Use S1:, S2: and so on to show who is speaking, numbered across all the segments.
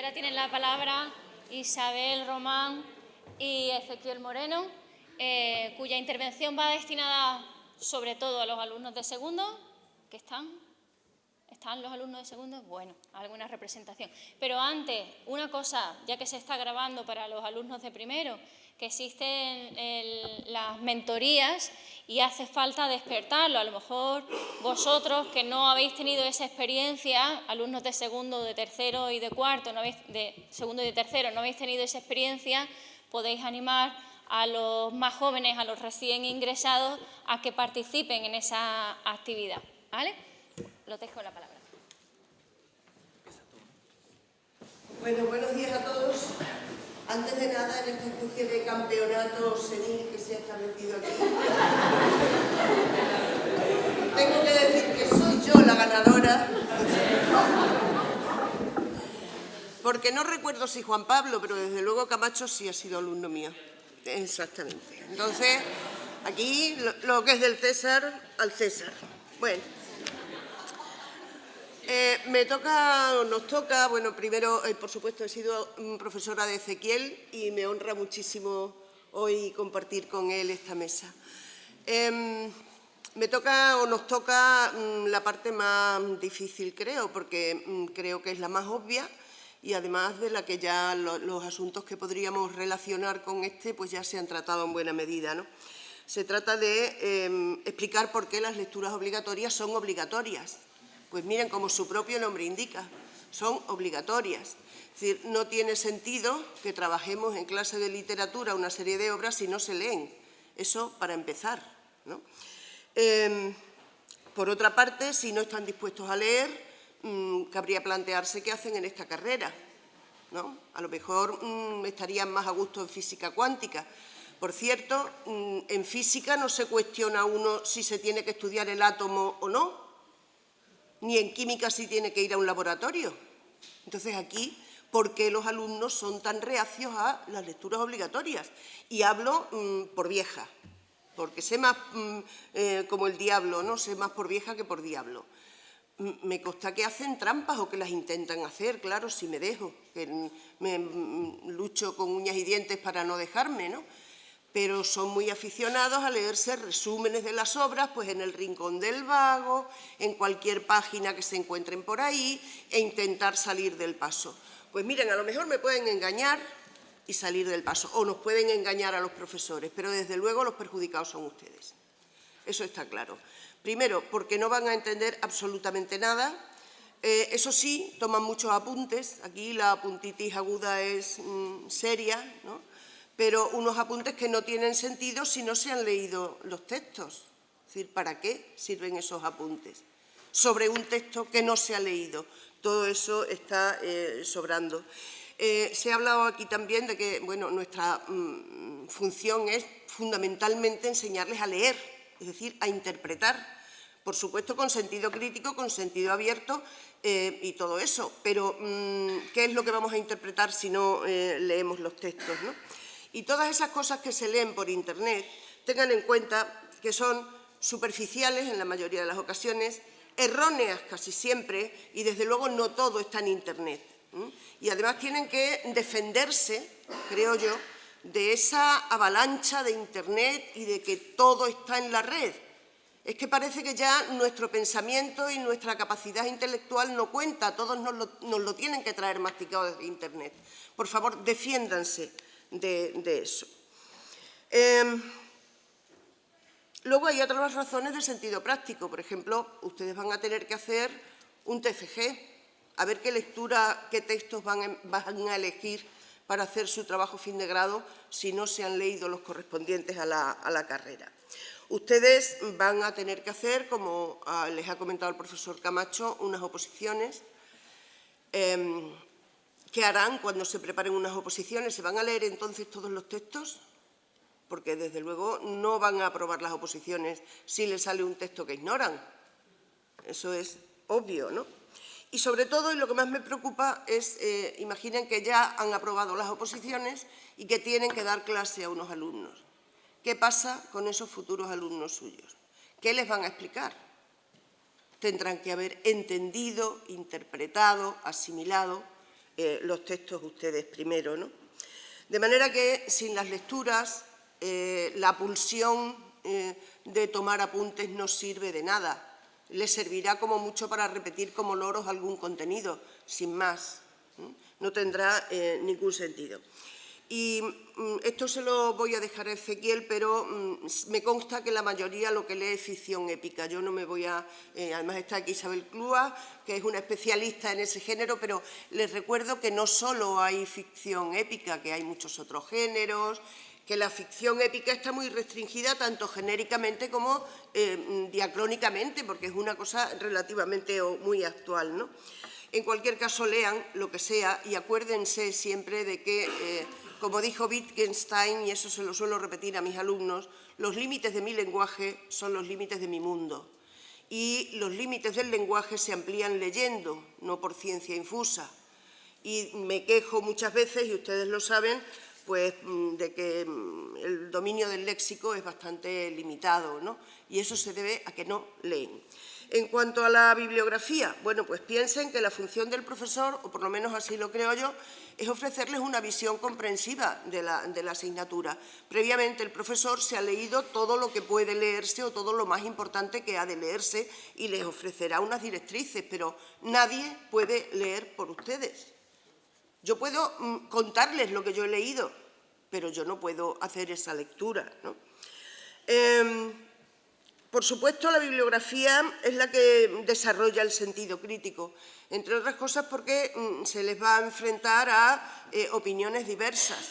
S1: ahora tienen la palabra Isabel Román y Ezequiel Moreno, cuya intervención va destinada sobre todo a los alumnos de segundo, que ¿están los alumnos de segundo? Bueno, alguna representación. Pero antes, una cosa, ya que se está grabando para los alumnos de primero, que existen las mentorías y hace falta despertarlo. A lo mejor vosotros que no habéis tenido esa experiencia, alumnos de segundo, de tercero y de cuarto, de segundo y de tercero, no habéis tenido esa experiencia, podéis animar a los más jóvenes, a los recién ingresados, a que participen en esa actividad, ¿vale? Lo dejo la palabra.
S2: Bueno, buenos días a todos. Antes de nada, en esta especie de campeonato senil que se ha establecido aquí, tengo que decir que soy yo la ganadora, porque no recuerdo si Juan Pablo, pero desde luego Camacho sí ha sido alumno mío. Exactamente. Entonces, aquí lo que es del César, al César. Bueno. Nos toca, bueno, primero, por supuesto, he sido profesora de Ezequiel y me honra muchísimo hoy compartir con él esta mesa. Nos toca la parte más difícil, creo, porque creo que es la más obvia y además de la que ya los asuntos que podríamos relacionar con pues ya se han tratado en buena medida, ¿no? Se trata de explicar por qué las lecturas obligatorias son obligatorias. Pues miren, como su propio nombre indica, son obligatorias. Es decir, no tiene sentido que trabajemos en clase de literatura una serie de obras si no se leen. Eso para empezar, ¿no? Por otra parte, si no están dispuestos a leer, cabría plantearse qué hacen en esta carrera, ¿no? A lo mejor estarían más a gusto en física cuántica. Por cierto, en física no se cuestiona uno si se tiene que estudiar el átomo o no, ni en química si tiene que ir a un laboratorio. Entonces, aquí, ¿por qué los alumnos son tan reacios a las lecturas obligatorias? Y hablo por vieja, porque sé más como el diablo, ¿no? Sé más por vieja que por diablo. Me consta que hacen trampas o que las intentan hacer, claro, si me dejo, que me lucho con uñas y dientes para no dejarme, ¿no? Pero son muy aficionados a leerse resúmenes de las obras, pues en el rincón del vago, en cualquier página que se encuentren por ahí, e intentar salir del paso. Pues miren, a lo mejor me pueden engañar y salir del paso, o nos pueden engañar a los profesores, pero desde luego los perjudicados son ustedes. Eso está claro. Primero, porque no van a entender absolutamente nada. Eso sí, toman muchos apuntes. Aquí la apuntitis aguda es seria, ¿no? Pero unos apuntes que no tienen sentido si no se han leído los textos. Es decir, ¿para qué sirven esos apuntes? Sobre un texto que no se ha leído. Todo eso está sobrando. Se ha hablado aquí también de que, bueno, nuestra función es fundamentalmente enseñarles a leer, es decir, a interpretar. Por supuesto, con sentido crítico, con sentido abierto y todo eso. Pero, ¿qué es lo que vamos a interpretar si no leemos los textos, ¿no? Y todas esas cosas que se leen por Internet, tengan en cuenta que son superficiales en la mayoría de las ocasiones, erróneas casi siempre y desde luego no todo está en Internet. Y además tienen que defenderse, creo yo, de esa avalancha de Internet y de que todo está en la red. Es que parece que ya nuestro pensamiento y nuestra capacidad intelectual no cuenta, todos nos lo tienen que traer masticado desde Internet. Por favor, defiéndanse de eso. Luego hay otras razones de sentido práctico. Por ejemplo, ustedes van a tener que hacer un TFG, a ver qué lectura, qué textos van a elegir para hacer su trabajo fin de grado si no se han leído los correspondientes a la carrera. Ustedes van a tener que hacer, como les ha comentado el profesor Camacho, unas oposiciones. ¿Qué harán cuando se preparen unas oposiciones? ¿Se van a leer entonces todos los textos? Porque, desde luego, no van a aprobar las oposiciones si les sale un texto que ignoran. Eso es obvio, ¿no? Y, sobre todo, y lo que más me preocupa es, imaginen que ya han aprobado las oposiciones y que tienen que dar clase a unos alumnos. ¿Qué pasa con esos futuros alumnos suyos? ¿Qué les van a explicar? Tendrán que haber entendido, interpretado, asimilado los textos ustedes primero, ¿no? De manera que sin las lecturas la pulsión de tomar apuntes no sirve de nada. Les servirá como mucho para repetir como loros algún contenido, sin más. No tendrá ningún sentido. Y esto se lo voy a dejar a Ezequiel, pero me consta que la mayoría lo que lee es ficción épica. Yo no me voy a... además está aquí Isabel Clúa, que es una especialista en ese género, pero les recuerdo que no solo hay ficción épica, que hay muchos otros géneros, que la ficción épica está muy restringida tanto genéricamente como diacrónicamente, porque es una cosa relativamente muy actual, ¿no? En cualquier caso, lean lo que sea y acuérdense siempre de que, como dijo Wittgenstein, y eso se lo suelo repetir a mis alumnos, los límites de mi lenguaje son los límites de mi mundo. Y los límites del lenguaje se amplían leyendo, no por ciencia infusa. Y me quejo muchas veces, y ustedes lo saben, pues de que el dominio del léxico es bastante limitado, ¿no? Y eso se debe a que no leen. En cuanto a la bibliografía, bueno, pues piensen que la función del profesor, o por lo menos así lo creo yo, es ofrecerles una visión comprensiva de la asignatura. Previamente el profesor se ha leído todo lo que puede leerse o todo lo más importante que ha de leerse y les ofrecerá unas directrices, pero nadie puede leer por ustedes. Yo puedo contarles lo que yo he leído, pero yo no puedo hacer esa lectura, ¿no? Por supuesto, la bibliografía es la que desarrolla el sentido crítico, entre otras cosas porque se les va a enfrentar a opiniones diversas.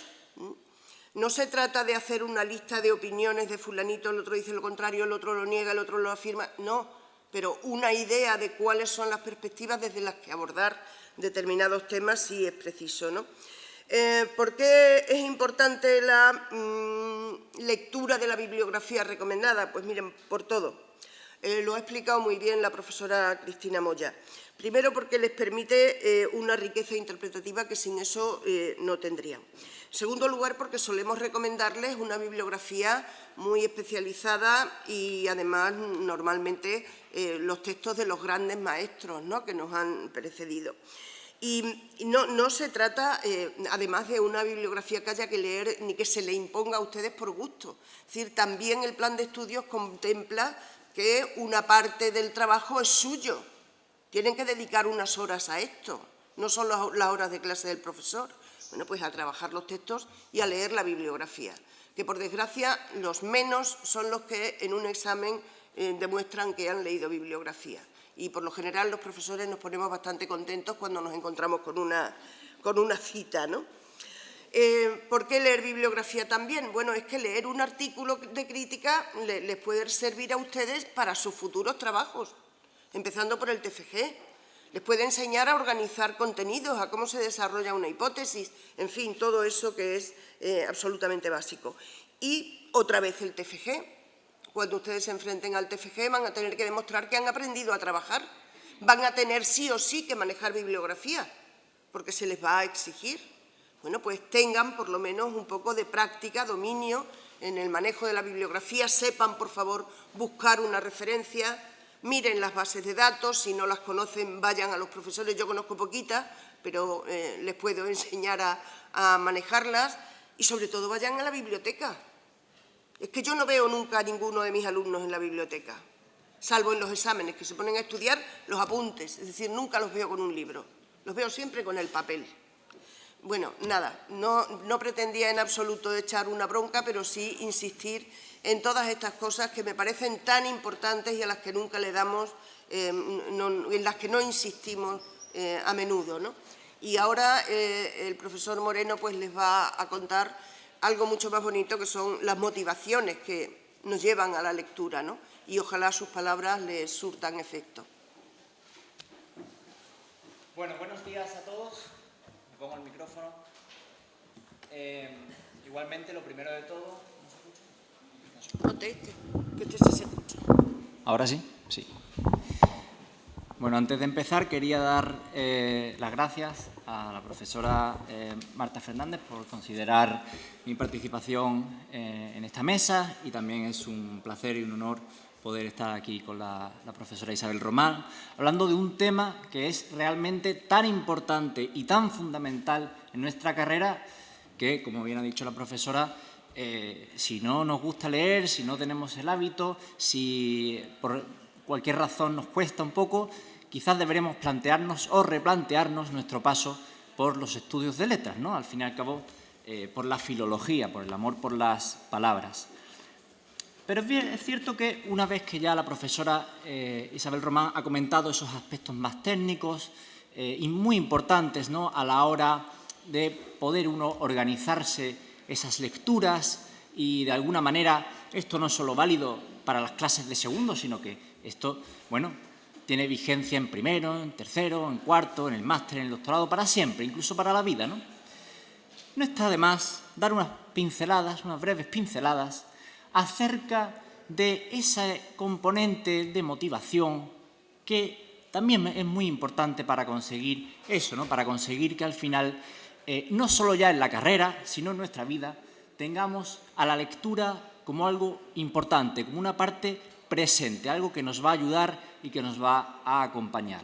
S2: No se trata de hacer una lista de opiniones de fulanito, el otro dice lo contrario, el otro lo niega, el otro lo afirma, no, pero una idea de cuáles son las perspectivas desde las que abordar determinados temas sí es preciso, ¿no? ¿Por qué es importante la lectura de la bibliografía recomendada? Pues miren, por todo. Lo ha explicado muy bien la profesora Cristina Moya. Primero, porque les permite una riqueza interpretativa que sin eso no tendrían. En segundo lugar, porque solemos recomendarles una bibliografía muy especializada y, además, normalmente los textos de los grandes maestros, ¿no?, que nos han precedido. Y no se trata, además, de una bibliografía que haya que leer ni que se le imponga a ustedes por gusto. Es decir, también el plan de estudios contempla que una parte del trabajo es suyo. Tienen que dedicar unas horas a esto, no son las horas de clase del profesor. Bueno, pues a trabajar los textos y a leer la bibliografía, que por desgracia los menos son los que en un examen demuestran que han leído bibliografía. Y por lo general los profesores nos ponemos bastante contentos cuando nos encontramos con una cita, ¿no? ¿Por qué leer bibliografía también? Bueno, es que leer un artículo de crítica les puede servir a ustedes para sus futuros trabajos, empezando por el TFG. Les puede enseñar a organizar contenidos, a cómo se desarrolla una hipótesis, en fin, todo eso que es absolutamente básico. Y otra vez el TFG. Cuando ustedes se enfrenten al TFG van a tener que demostrar que han aprendido a trabajar. Van a tener sí o sí que manejar bibliografía, porque se les va a exigir. Bueno, pues tengan por lo menos un poco de práctica, dominio en el manejo de la bibliografía. Sepan, por favor, buscar una referencia. Miren las bases de datos. Si no las conocen, vayan a los profesores. Yo conozco poquitas, pero les puedo enseñar a manejarlas. Y, sobre todo, vayan a la biblioteca. Es que yo no veo nunca a ninguno de mis alumnos en la biblioteca, salvo en los exámenes, que se ponen a estudiar los apuntes, es decir, nunca los veo con un libro, los veo siempre con el papel. Bueno, nada, no pretendía en absoluto echar una bronca, pero sí insistir en todas estas cosas que me parecen tan importantes y a las que nunca le damos, en las que no insistimos a menudo, ¿no? Y ahora el profesor Moreno pues les va a contar algo mucho más bonito, que son las motivaciones que nos llevan a la lectura, ¿no? Y ojalá sus palabras les surtan efecto.
S3: Bueno, buenos días a todos. Me pongo el micrófono. Igualmente, lo primero de todo... ¿No se escucha?
S2: Ponte que este se escucha.
S3: ¿Ahora sí? Sí. Bueno, antes de empezar quería dar las gracias a la profesora Marta Fernández por considerar mi participación en esta mesa, y también es un placer y un honor poder estar aquí con la profesora Isabel Román, hablando de un tema que es realmente tan importante y tan fundamental en nuestra carrera que, como bien ha dicho la profesora, si no nos gusta leer, si no tenemos el hábito, si por cualquier razón nos cuesta un poco, quizás deberemos plantearnos o replantearnos nuestro paso por los estudios de letras, ¿no? Al fin y al cabo, por la filología, por el amor por las palabras. Pero es cierto que una vez que ya la profesora Isabel Román ha comentado esos aspectos más técnicos y muy importantes, ¿no?, a la hora de poder uno organizarse esas lecturas, y de alguna manera esto no es solo válido para las clases de segundo, sino que esto, bueno, tiene vigencia en primero, en tercero, en cuarto, en el máster, en el doctorado, para siempre, incluso para la vida, ¿no? No está de más dar unas pinceladas, unas breves pinceladas, acerca de ese componente de motivación que también es muy importante para conseguir eso, ¿no? Para conseguir que al final, no solo ya en la carrera, sino en nuestra vida, tengamos a la lectura como algo importante, como una parte presente, algo que nos va a ayudar y que nos va a acompañar.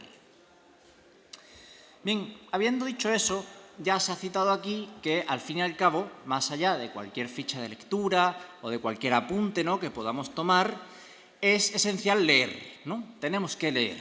S3: Bien, habiendo dicho eso, ya se ha citado aquí que, al fin y al cabo, más allá de cualquier ficha de lectura o de cualquier apunte, ¿no?, que podamos tomar, es esencial leer, ¿no? Tenemos que leer.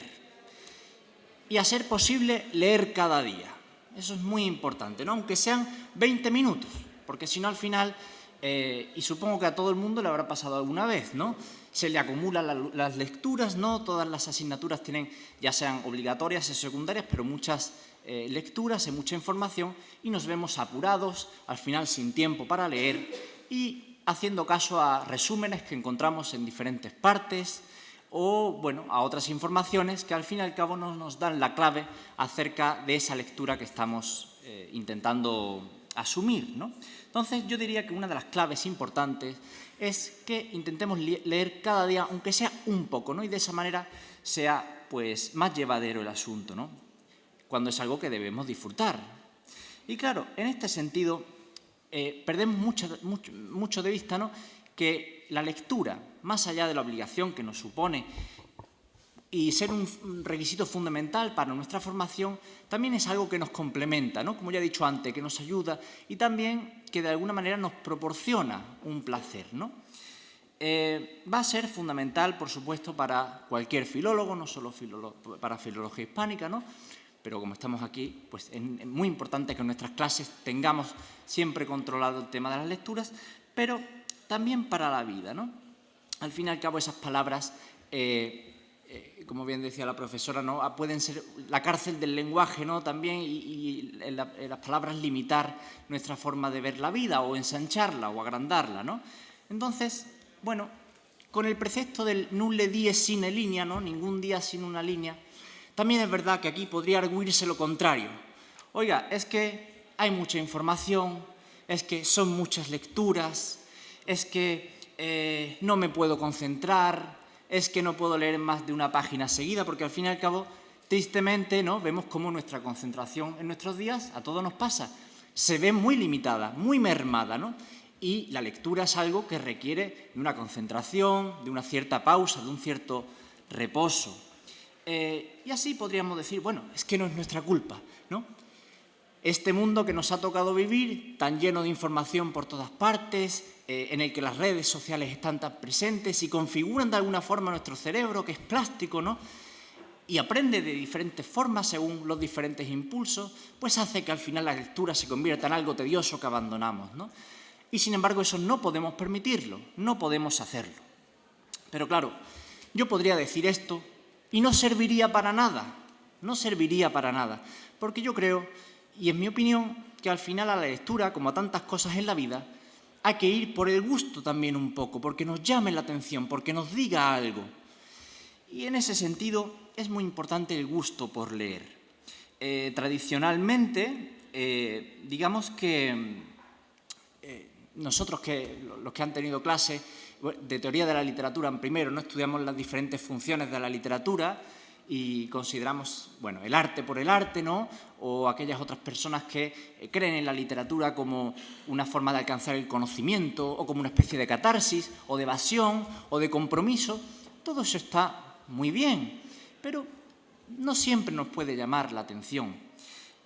S3: Y, a ser posible, leer cada día. Eso es muy importante, ¿no? Aunque sean 20 minutos, porque si no, al final, y supongo que a todo el mundo le habrá pasado alguna vez, ¿no?, se le acumulan las lecturas, ¿no? Todas las asignaturas tienen, ya sean obligatorias o secundarias, pero muchas lecturas y mucha información, y nos vemos apurados, al final sin tiempo para leer y haciendo caso a resúmenes que encontramos en diferentes partes o, bueno, a otras informaciones que al fin y al cabo no nos dan la clave acerca de esa lectura que estamos intentando asumir, ¿no? Entonces, yo diría que una de las claves importantes es que intentemos leer cada día, aunque sea un poco, ¿no? Y de esa manera sea, pues, más llevadero el asunto, ¿no?, cuando es algo que debemos disfrutar. Y claro, en este sentido, perdemos mucho de vista, ¿no?, que la lectura, más allá de la obligación que nos supone y ser un requisito fundamental para nuestra formación, también es algo que nos complementa, ¿no?, como ya he dicho antes, que nos ayuda y también que de alguna manera nos proporciona un placer, ¿no? Va a ser fundamental, por supuesto, para cualquier filólogo, no solo para filología hispánica, ¿no?, pero como estamos aquí, pues es muy importante que en nuestras clases tengamos siempre controlado el tema de las lecturas, pero también para la vida, ¿no? Al fin y al cabo, esas palabras, como bien decía la profesora, ¿no?, pueden ser la cárcel del lenguaje, ¿no?, también, y en las palabras limitar nuestra forma de ver la vida, o ensancharla, o agrandarla, ¿no? Entonces, bueno, con el precepto del nulle dies sine linea, ¿no?, ningún día sin una línea, también es verdad que aquí podría arguirse lo contrario. Oiga, es que hay mucha información, es que son muchas lecturas, es que no me puedo concentrar, es que no puedo leer más de una página seguida, porque al fin y al cabo, tristemente, ¿no?, vemos cómo nuestra concentración en nuestros días, a todos nos pasa, se ve muy limitada, muy mermada, ¿no? Y la lectura es algo que requiere de una concentración, de una cierta pausa, de un cierto reposo. Y así podríamos decir, bueno, es que no es nuestra culpa, ¿no? Este mundo que nos ha tocado vivir, tan lleno de información por todas partes, en el que las redes sociales están tan presentes y configuran de alguna forma nuestro cerebro, que es plástico, ¿no?, y aprende de diferentes formas según los diferentes impulsos, pues hace que al final la lectura se convierta en algo tedioso que abandonamos, ¿no? Y sin embargo, eso no podemos permitirlo, no podemos hacerlo. Pero claro, yo podría decir esto y no serviría para nada, porque yo creo, y en mi opinión, que al final a la lectura, como a tantas cosas en la vida, hay que ir por el gusto también un poco, porque nos llame la atención, porque nos diga algo. Y en ese sentido es muy importante el gusto por leer. Tradicionalmente, digamos que nosotros, los que han tenido clases de teoría de la literatura en primero, no estudiamos las diferentes funciones de la literatura y consideramos, bueno, el arte por el arte, ¿no?, o aquellas otras personas que creen en la literatura como una forma de alcanzar el conocimiento o como una especie de catarsis o de evasión o de compromiso, todo eso está muy bien, pero no siempre nos puede llamar la atención.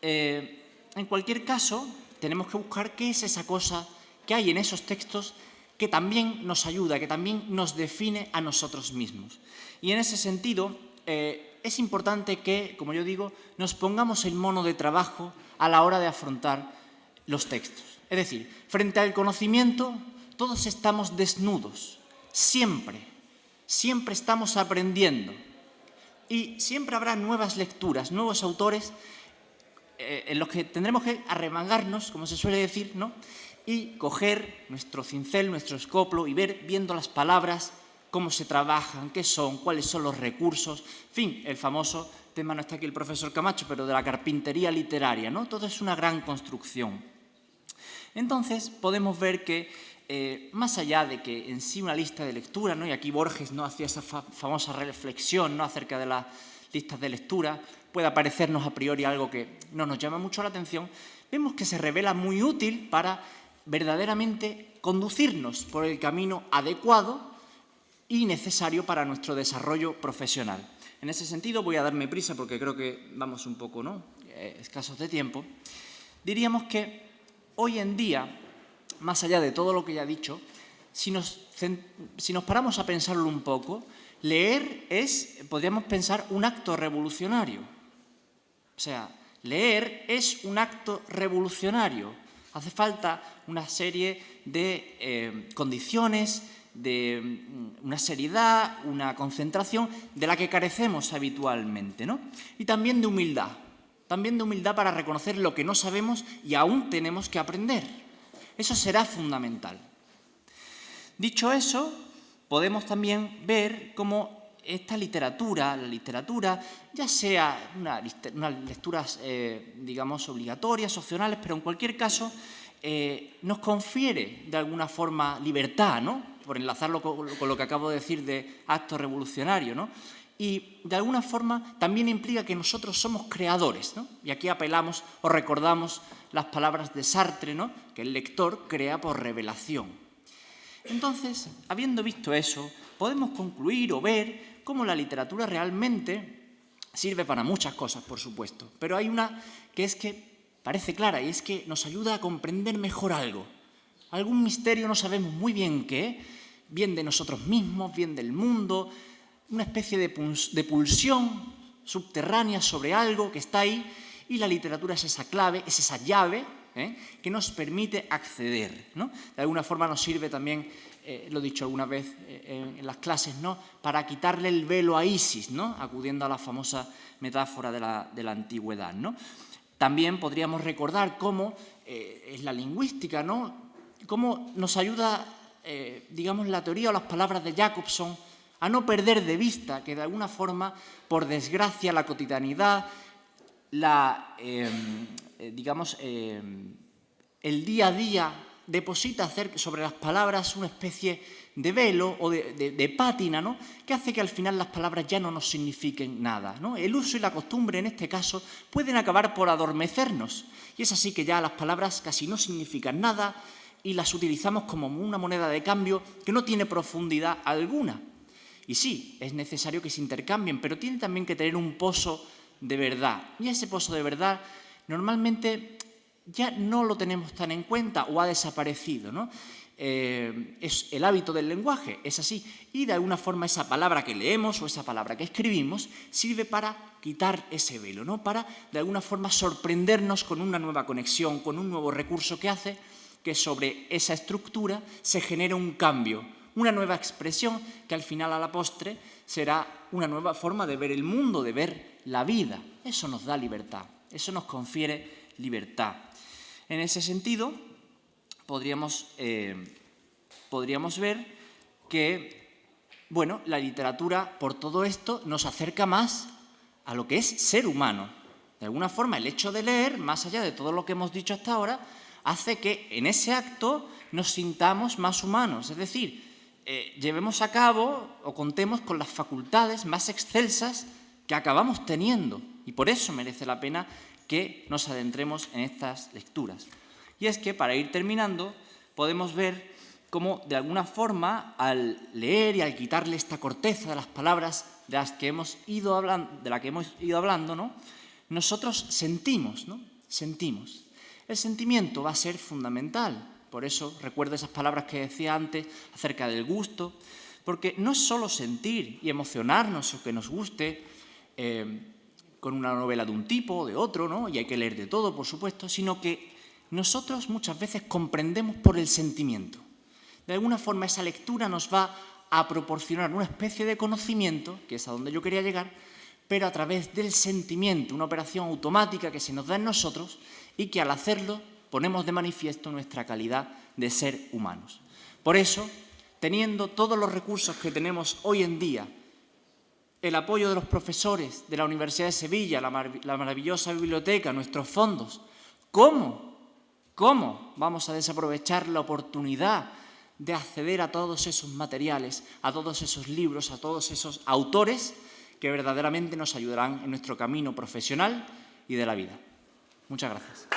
S3: En cualquier caso, tenemos que buscar qué es esa cosa que hay en esos textos que también nos ayuda, que también nos define a nosotros mismos. Y en ese sentido, es importante que, como yo digo, nos pongamos el mono de trabajo a la hora de afrontar los textos. Es decir, frente al conocimiento, todos estamos desnudos, siempre estamos aprendiendo. Y siempre habrá nuevas lecturas, nuevos autores en los que tendremos que arremangarnos, como se suele decir, ¿no? Y coger nuestro cincel, nuestro escoplo y viendo las palabras, cómo se trabajan, qué son, cuáles son los recursos. En fin, el famoso tema, no está aquí el profesor Camacho, pero de la carpintería literaria, ¿no? Todo es una gran construcción. Entonces, podemos ver que, más allá de que en sí una lista de lectura, ¿no? Y aquí Borges, ¿no?, hacía esa famosa reflexión, ¿no?, acerca de las listas de lectura, pueda parecernos a priori algo que no nos llama mucho la atención, vemos que se revela muy útil para verdaderamente conducirnos por el camino adecuado y necesario para nuestro desarrollo profesional. En ese sentido, voy a darme prisa porque creo que vamos un poco, ¿no?, escasos de tiempo. Diríamos que hoy en día, más allá de todo lo que ya he dicho, si nos paramos a pensarlo un poco, leer es, podríamos pensar, un acto revolucionario. O sea, leer es un acto revolucionario. Hace falta una serie de condiciones, de una seriedad, una concentración de la que carecemos habitualmente, ¿no? Y también de humildad para reconocer lo que no sabemos y aún tenemos que aprender. Eso será fundamental. Dicho eso, podemos también ver cómo esta literatura, la literatura, ya sea unas lecturas, digamos, obligatorias, opcionales, pero en cualquier caso nos confiere de alguna forma libertad, ¿no?, por enlazarlo con lo que acabo de decir de acto revolucionario, ¿no? Y de alguna forma también implica que nosotros somos creadores, ¿no? Y aquí apelamos o recordamos las palabras de Sartre, ¿no?, que el lector crea por revelación. Entonces, habiendo visto eso, podemos concluir o ver cómo la literatura realmente sirve para muchas cosas, por supuesto, pero hay una que es que parece clara y es que nos ayuda a comprender mejor algo. Algún misterio no sabemos muy bien qué, bien de nosotros mismos, bien del mundo, una especie de pulsión subterránea sobre algo que está ahí, y la literatura es esa clave, es esa llave que nos permite acceder, ¿no? De alguna forma nos sirve también, lo he dicho alguna vez en las clases, ¿no?, para quitarle el velo a Isis, ¿no?, acudiendo a la famosa metáfora de la antigüedad, ¿no? También podríamos recordar cómo es la lingüística, ¿no?, cómo nos ayuda, digamos, la teoría o las palabras de Jacobson a no perder de vista que de alguna forma, por desgracia, la cotidianidad, el día a día deposita sobre las palabras una especie de velo o de pátina, ¿no?, que hace que al final las palabras ya no nos signifiquen nada, ¿no? El uso y la costumbre, en este caso, pueden acabar por adormecernos, y es así que ya las palabras casi no significan nada y las utilizamos como una moneda de cambio que no tiene profundidad alguna. Y sí, es necesario que se intercambien, pero tiene también que tener un pozo de verdad. Y ese pozo de verdad normalmente ya no lo tenemos tan en cuenta o ha desaparecido, ¿no? Es el hábito del lenguaje, es así. Y de alguna forma esa palabra que leemos o esa palabra que escribimos sirve para quitar ese velo, ¿no?, para de alguna forma sorprendernos con una nueva conexión, con un nuevo recurso que hace que sobre esa estructura se genere un cambio, una nueva expresión que al final, a la postre, será una nueva forma de ver el mundo, de ver la vida. Eso nos da libertad, eso nos confiere libertad. En ese sentido, podríamos ver que, bueno, la literatura, por todo esto, nos acerca más a lo que es ser humano. De alguna forma, el hecho de leer, más allá de todo lo que hemos dicho hasta ahora, hace que en ese acto nos sintamos más humanos, es decir, llevemos a cabo o contemos con las facultades más excelsas que acabamos teniendo, y por eso merece la pena que nos adentremos en estas lecturas. Y es que, para ir terminando, podemos ver cómo de alguna forma al leer y al quitarle esta corteza de las palabras de las que hemos ido hablando, ¿no? Nosotros sentimos, ¿no? Sentimos. El sentimiento va a ser fundamental. Por eso recuerdo esas palabras que decía antes acerca del gusto, porque no es solo sentir y emocionarnos o que nos guste con una novela de un tipo o de otro, ¿no? Y hay que leer de todo, por supuesto, sino que nosotros muchas veces comprendemos por el sentimiento. De alguna forma esa lectura nos va a proporcionar una especie de conocimiento, que es a donde yo quería llegar, pero a través del sentimiento, una operación automática que se nos da en nosotros y que al hacerlo ponemos de manifiesto nuestra calidad de ser humanos. Por eso, teniendo todos los recursos que tenemos hoy en día, el apoyo de los profesores de la Universidad de Sevilla, la maravillosa biblioteca, nuestros fondos, ¿cómo vamos a desaprovechar la oportunidad de acceder a todos esos materiales, a todos esos libros, a todos esos autores que verdaderamente nos ayudarán en nuestro camino profesional y de la vida? Muchas gracias.